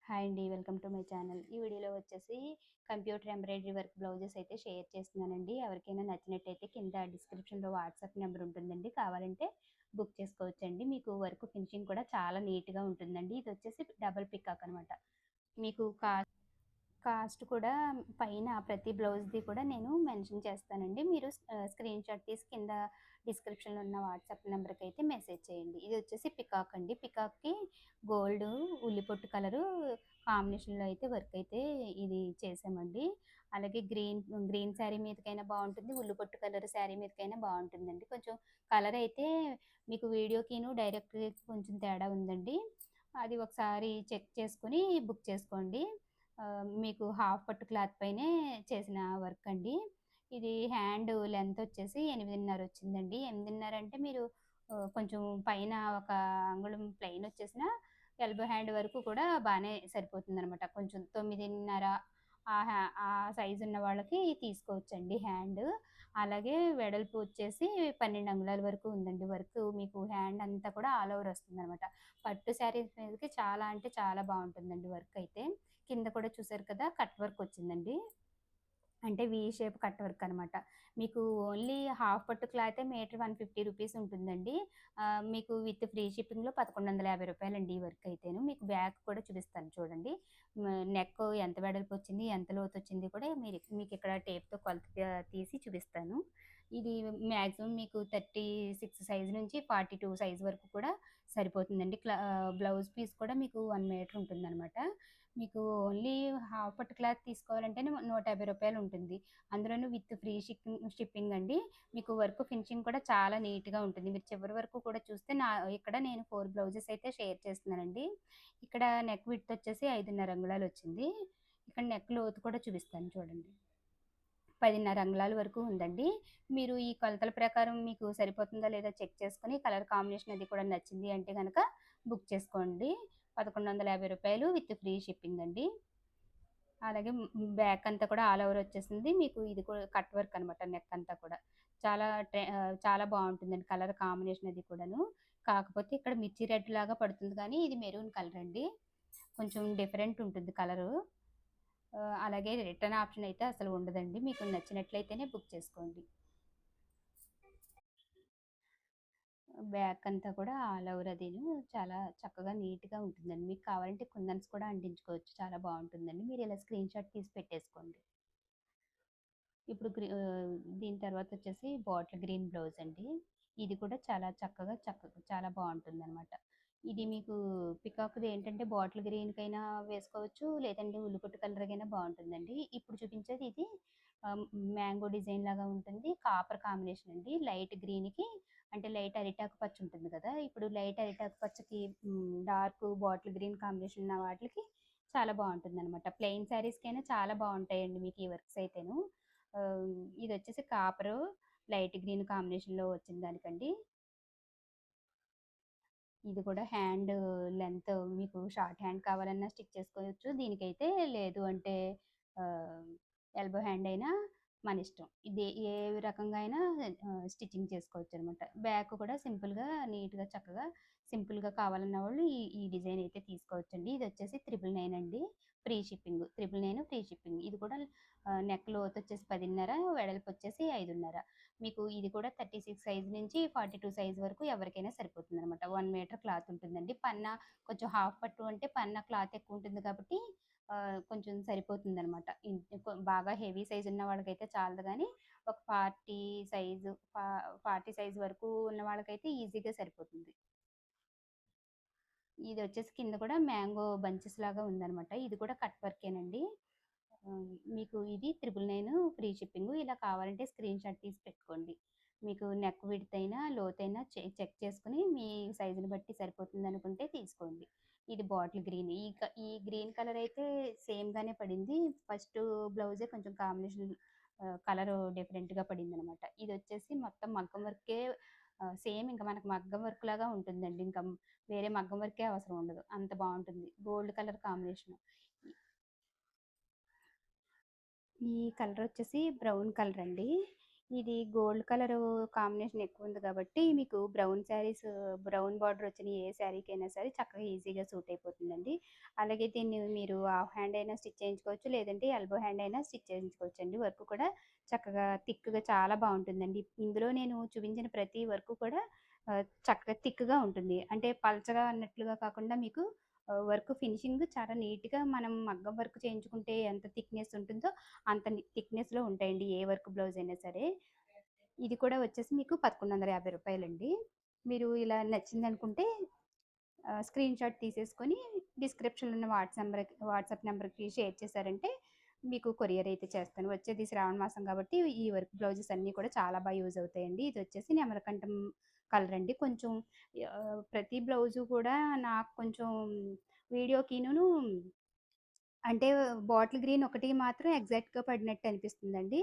Hi అండి. Welcome to my channel. ఈ వీడియోలో వచ్చేసి కంప్యూటర్ ఎంబ్రాయిడరీ వర్క్ బ్లౌజెస్ అయితే షేర్ చేస్తున్నానండి. ఎవరికైనా నచ్చినట్టయితే కింద డిస్క్రిప్షన్‌లో వాట్సాప్ నెంబర్ ఉంటుందండి. కావాలంటే బుక్ చేసుకోవచ్చండి. మీకు వర్క్ ఫినిషింగ్ కూడా చాలా నీట్‌గా ఉంటుందండి. ఇది వచ్చేసి డబుల్ పికాక్ అనమాట. మీకు కాస్ట్ కూడా పైన ప్రతి బ్లౌజ్‌ది కూడా నేను మెన్షన్ చేస్తానండి. మీరు స్క్రీన్‌షాట్ తీసి కింద డిస్క్రిప్షన్‌లో ఉన్న వాట్సాప్ నంబర్‌కైతే మెసేజ్ చేయండి. ఇది వచ్చేసి పికాక్ అండి. పికాక్‌కి గోల్డ్ ఉల్లి పొట్టు కలరు కాంబినేషన్‌లో అయితే వర్క్ అయితే ఇది చేసామండి. అలాగే గ్రీన్ శారీ మీదకైనా బావుంటుంది. ఉల్లి పొట్టు కలర్ శారీ మీదకైనా బావుంటుందండి. కొంచెం కలర్ అయితే మీకు వీడియోకిను డైరెక్ట్‌గా కొంచెం తేడా ఉందండి. అది ఒకసారి చెక్ చేసుకొని బుక్ చేసుకోండి. మీకు హాఫ్ పట్టు క్లాత్ పైనే చేసిన వర్క్ అండి. ఇది హ్యాండ్ లెంత్ వచ్చేసి 8:30 వచ్చిందండి. 8:30 అంటే మీరు కొంచెం పైన ఒక అంగుళం ప్లెయిన్ వచ్చేసినా ఎల్బో హ్యాండ్ వరకు కూడా బానే సరిపోతుందనమాట. కొంచెం 9:30 ఆ సైజ్ ఉన్న వాళ్ళకి తీసుకోవచ్చండి హ్యాండ్. అలాగే వెడల్పు వచ్చేసి 12 అంగుళాల వరకు ఉందండి వర్క్. మీకు హ్యాండ్ అంతా కూడా ఆల్ ఓవర్ వస్తుందనమాట. పట్టు శారీస్ మీదకి చాలా అంటే చాలా బావుంటుందండి వర్క్ అయితే. కింద కూడా చూసారు కదా! కట్ వర్క్ వచ్చిందండి. అంటే వి షేప్ కట్ వర్క్ అనమాట. మీకు ఓన్లీ హాఫ్ పట్టు క్లాతే మీటర్ 150 రూపీస్ ఉంటుందండి. మీకు విత్ ఫ్రీ షిప్పింగ్‌లో రూ. 1150 ఈ వర్క్ అయితేను. మీకు బ్యాక్ కూడా చూపిస్తాను చూడండి. నెక్ ఎంత వెడల్పొచ్చింది, ఎంత లోతొచ్చింది కూడా మీకిక్కడ టేప్‌తో కొలత తీసి చూపిస్తాను. ఇది మాక్సిమం మీకు 36 సైజ్ నుంచి 42 సైజ్ వరకు కూడా సరిపోతుందండి. బ్లౌజ్ పీస్ కూడా మీకు 1 మీటర్ ఉంటుందనమాట. మీకు ఓన్లీ హాఫ్ పట్టు క్లాత్ తీసుకోవాలంటేనే రూ. 150 ఉంటుంది. అందులోను విత్ ఫ్రీ షిప్పింగ్ అండి. మీకు వర్క్ ఫినిషింగ్ కూడా చాలా నీట్‌గా ఉంటుంది. మీరు చివరి వరకు కూడా చూస్తే ఇక్కడ నేను 4 బ్లౌజెస్ అయితే షేర్ చేస్తున్నానండి. ఇక్కడ నెక్ విడ్త్ వచ్చేసి 5:30 అంగుళాలు వచ్చింది. ఇక్కడ నెక్ లోతు కూడా చూపిస్తాను చూడండి. 10:30 అంగుళాల వరకు ఉందండి. మీరు ఈ కొలతల ప్రకారం మీకు సరిపోతుందా లేదా చెక్ చేసుకొని కలర్ కాంబినేషన్ అది కూడా నచ్చింది అంటే గనక బుక్ చేసుకోండి. రూ. 1150 విత్ ఫ్రీ షిప్పింగ్ అండి. అలాగే బ్యాక్ అంతా కూడా ఆల్ ఓవర్ వచ్చేసింది. మీకు ఇది కూడా కట్ వర్క్ అనమాట నెక్ అంతా కూడా. చాలా బావుంటుందండి కలర్ కాంబినేషన్ అది కూడాను. కాకపోతే ఇక్కడ మిర్చి రెడ్ లాగా పడుతుంది కానీ ఇది మెరూన్ కలర్ అండి. కొంచెం డిఫరెంట్ ఉంటుంది కలరు. అలాగే రిటర్న్ ఆప్షన్ అయితే అసలు ఉండదండి. మీకు నచ్చినట్లయితేనే బుక్ చేసుకోండి. బ్యాక్ అంతా కూడా ఆల్ ఓవర్ అదీను చాలా చక్కగా నీట్‌గా ఉంటుందండి. మీకు కావాలంటే కుందన్స్ కూడా అంటించుకోవచ్చు. చాలా బావుంటుందండి. మీరు ఇలా స్క్రీన్‌షాట్ తీసి పెట్టేసుకోండి. ఇప్పుడు దీని తర్వాతొచ్చేసి బాటిల్ గ్రీన్ బ్లౌజ్ అండి. ఇది కూడా చక్కగా చాలా బావుంటుందనమాట. ఇది మీకు పికాక్‌ది ఏంటంటే బాటిల్ గ్రీన్‌కైనా వేసుకోవచ్చు. లేదంటే ఉల్లిపొట్టు కలర్‌కైనా బావుంటుందండి. ఇప్పుడు చూపించేది ఇది ఆహ్, మ్యాంగో డిజైన్ లాగా ఉంటుంది. కాపర్ కాంబినేషన్ అండి. లైట్ గ్రీన్‌కి అంటే లైట్ అరిటాకు పచ్చ ఉంటుంది కదా! ఇప్పుడు లైట్ అరిటాకు పచ్చకి డార్క్ బాటిల్ గ్రీన్ కాంబినేషన్ ఉన్న వాటిలకి చాలా బావుంటుందనమాట. ప్లెయిన్ శారీస్‌కైనా చాలా బావుంటాయండి మీకు ఈ వర్క్స్ అయితేను. ఆహ్, ఇదొచ్చేసి కాపరు, లైట్ గ్రీన్ కాంబినేషన్‌లో వచ్చిన దానికండి. ఇది కూడా హ్యాండ్ లెంత్ మీకు షార్ట్ హ్యాండ్ కావాలన్నా స్టిచ్ చేసుకోవచ్చు. దీనికైతే లేదు అంటే ఆహ్, ఎల్బో హ్యాండ్ అయినా మనిష్టం. ఇది ఏ రకంగా అయినా స్టిచ్చింగ్ చేసుకోవచ్చనమాట. బ్యాక్ కూడా సింపుల్‌గా, నీట్‌గా, చక్కగా సింపుల్‌గా కావాలన్న వాళ్ళు ఈ ఈ డిజైన్ అయితే తీసుకోవచ్చండి. ఇదొచ్చేసి 999 అండి. Free shipping. 999 free shipping. ఇది కూడా నెక్ లోతొచ్చేసి 10:30, వెడల్పొచ్చేసి 5:30. మీకు ఇది కూడా 36 సైజ్ నుంచి 42 సైజ్ వరకు ఎవరికైనా సరిపోతుందనమాట. 1 మీటర్ క్లాత్ ఉంటుందండి. పన్నా కొంచెం హాఫ్ పట్టు అంటే పన్నా క్లాత్ ఎక్కువుంటుంది కాబట్టి కొంచెం సరిపోతుందనమాట. బాగా హెవీ సైజ్ ఉన్న వాళ్ళకైతే చాలదు గానీ, ఒక 40 సైజ్ వరకు ఉన్న వాళ్ళకైతే ఈజీగా సరిపోతుంది. ఇదొచ్చేసి కింద కూడా మ్యాంగో బంచెస్ లాగా ఉందనమాట. ఇది కూడా కట్ వర్కేనండి. మీకు ఇది 999 ఫ్రీ షిప్పింగు. ఇలా కావాలంటే స్క్రీన్‌షాట్ తీసి పెట్టుకోండి. మీకు నెక్ విడ్త్ అయినా, లోతైనా చెక్ చేసుకొని మీ సైజుని బట్టి సరిపోతుందనుకుంటే తీసుకోండి. ఇది బాటిల్ గ్రీన్. ఈ గ్రీన్ కలర్ అయితే సేమ్‌గానే పడింది. ఫస్టు బ్లౌజే కొంచెం కాంబినేషన్ కలరు డిఫరెంట్‌గా పడిందనమాట. ఇదొచ్చేసి మొత్తం మగ్గం వర్కే సేమ్ ఇంక మనకు మగ్గం వర్క్ లాగా ఉంటుందండి. వేరే మగ్గం వర్కే అవసరం ఉండదు. అంత బావుంటుంది. Gold colour combination. ఈ కలరొచ్చేసి బ్రౌన్ కలర్ అండి. ఇది గోల్డ్ కలరు కాంబినేషన్ ఎక్కువుంది కాబట్టి, మీకు బ్రౌన్ శారీస్ బ్రౌన్ బార్డర్ వచ్చిన ఏ శారీకైనా సరే చక్కగా ఈజీగా సూట్ అయిపోతుందండి. అలాగే దీన్ని మీరు హాఫ్ హ్యాండ్ అయినా స్టిచ్ చేయించుకోవచ్చు. లేదంటే ఎల్బో హ్యాండ్ అయినా స్టిచ్ చేయించుకోవచ్చండి. వర్క్ కూడా చక్కగా థిక్‌గా చాలా బావుంటుందండి. ఇందులో నేను చూపించిన ప్రతి వర్క్ కూడా చక్కగా థిక్‌గా ఉంటుంది. అంటే పల్చగా అన్నట్లుగా కాకుండా మీకు వర్క్ ఫినిషింగ్ చాలా నీట్‌గా మనం మగ్గం వర్క్ చేయించుకుంటే ఎంత థిక్‌నెస్ ఉంటుందో అంత థిక్‌నెస్‌లో ఉంటాయండి ఏ వర్క్ బ్లౌజ్ అయినా సరే. ఇది కూడా వచ్చేసి మీకు రూ. 1150 మీరు ఇలా నచ్చిందనుకుంటే స్క్రీన్ షాట్ తీసేసుకొని డిస్క్రిప్షన్‌లో ఉన్న వాట్సాప్ నంబర్‌కి షేర్ చేశారంటే మీకు కొరియర్ అయితే చేస్తాను. వచ్చేది శ్రావణ మాసం కాబట్టి ఈ వర్క్ బ్లౌజెస్ అన్నీ కూడా చాలా యూజ్ అవుతాయండి. ఇది వచ్చేసి నెమలికంఠం కలర్ అండి. కొంచెం ప్రతి బ్లౌజు కూడా నాకు కొంచెం వీడియోకిను అంటే బాటిల్ గ్రీన్ ఒకటి మాత్రం ఎగ్జాక్ట్‌గా పడినట్టు అనిపిస్తుందండి.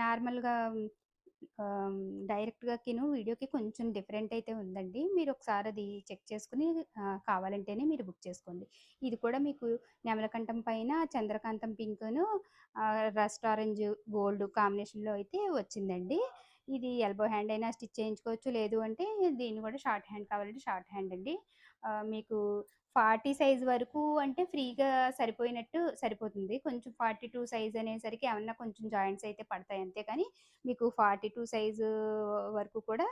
నార్మల్‌గా డైరెక్ట్‌గాకిను వీడియోకి కొంచెం డిఫరెంట్ అయితే ఉందండి. మీరొకసారి అది చెక్ చేసుకొని కావాలంటేనే మీరు బుక్ చేసుకోండి. ఇది కూడా మీకు నెమలకంఠం పైన చంద్రకాంతం పింకును రస్ట్ ఆరెంజ్ గోల్డ్ కాంబినేషన్‌లో అయితే వచ్చిందండి. ఇది ఎల్బో హ్యాండ్ అయినా స్టిచ్ చేయించుకోవచ్చు. లేదు అంటే దీన్ని కూడా షార్ట్ హ్యాండ్ కావాలంటే షార్ట్ హ్యాండ్ అండి. మీకు 40 సైజ్ వరకు అంటే ఫ్రీగా సరిపోతుంది. కొంచెం 42 సైజ్ అనేసరికి ఏమన్నా కొంచెం జాయింట్స్ అయితే పడతాయి అంతే కానీ మీకు 42 సైజు వరకు కూడా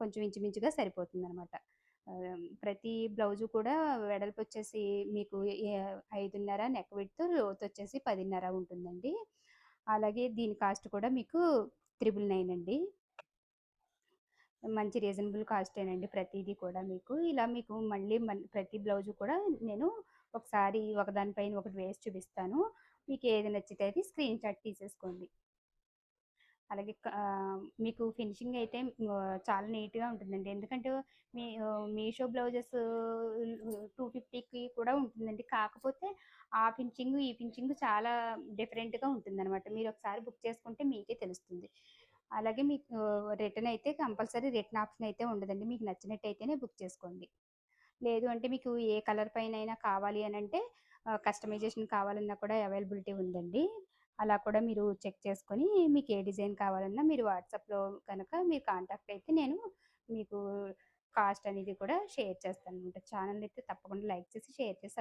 కొంచెం ఇంచుమించుగా సరిపోతుందనమాట. ప్రతి బ్లౌజు కూడా వెడల్పొచ్చేసి మీకు 5:30 నెక్ విడ్త్, లోతొచ్చేసి 10:30 ఉంటుందండి. అలాగే దీని కాస్ట్ కూడా మీకు 999 అండి. మంచి రీజనబుల్ కాస్టేనండి ప్రతీది కూడా మీకు. ఇలా మీకు మళ్ళీ ప్రతి బ్లౌజు కూడా నేను ఒకసారి ఒకదాని పైన ఒకటి వేసి చూపిస్తాను. మీకు ఏది నచ్చితే అది స్క్రీన్ షాట్ తీసేసుకోండి. అలాగే మీకు ఫినిషింగ్ అయితే చాలా నీట్‌గా ఉంటుందండి. ఎందుకంటే మీషో బ్లౌజెస్ 250కి కూడా ఉంటుందండి. కాకపోతే ఆ ఫినిషింగు, ఈ ఫినిషింగు చాలా డిఫరెంట్‌గా ఉంటుందనమాట. మీరొకసారి బుక్ చేసుకుంటే మీకే తెలుస్తుంది. అలాగే మీకు రిటర్న్ అయితే కంపల్సరీ రిటర్న్ ఆప్షన్ అయితే ఉండదండి. మీకు నచ్చినట్టయితేనే బుక్ చేసుకోండి. లేదు అంటే మీకు ఏ కలర్ పైనైనా కావాలి అనంటే కస్టమైజేషన్ కావాలన్నా కూడా అవైలబిలిటీ ఉందండి. అలా కూడా మీరు చెక్ చేసుకొని మీకు ఏ డిజైన్ కావాలన్నా మీరు వాట్సాప్‌లో గనక మీరు కాంటాక్ట్ అయితే నేను మీకు కాస్ట్ అనేది కూడా షేర్ చేస్తాననమాట. ఛానెల్ అయితే తప్పకుండా లైక్ చేసి, షేర్ చేసి,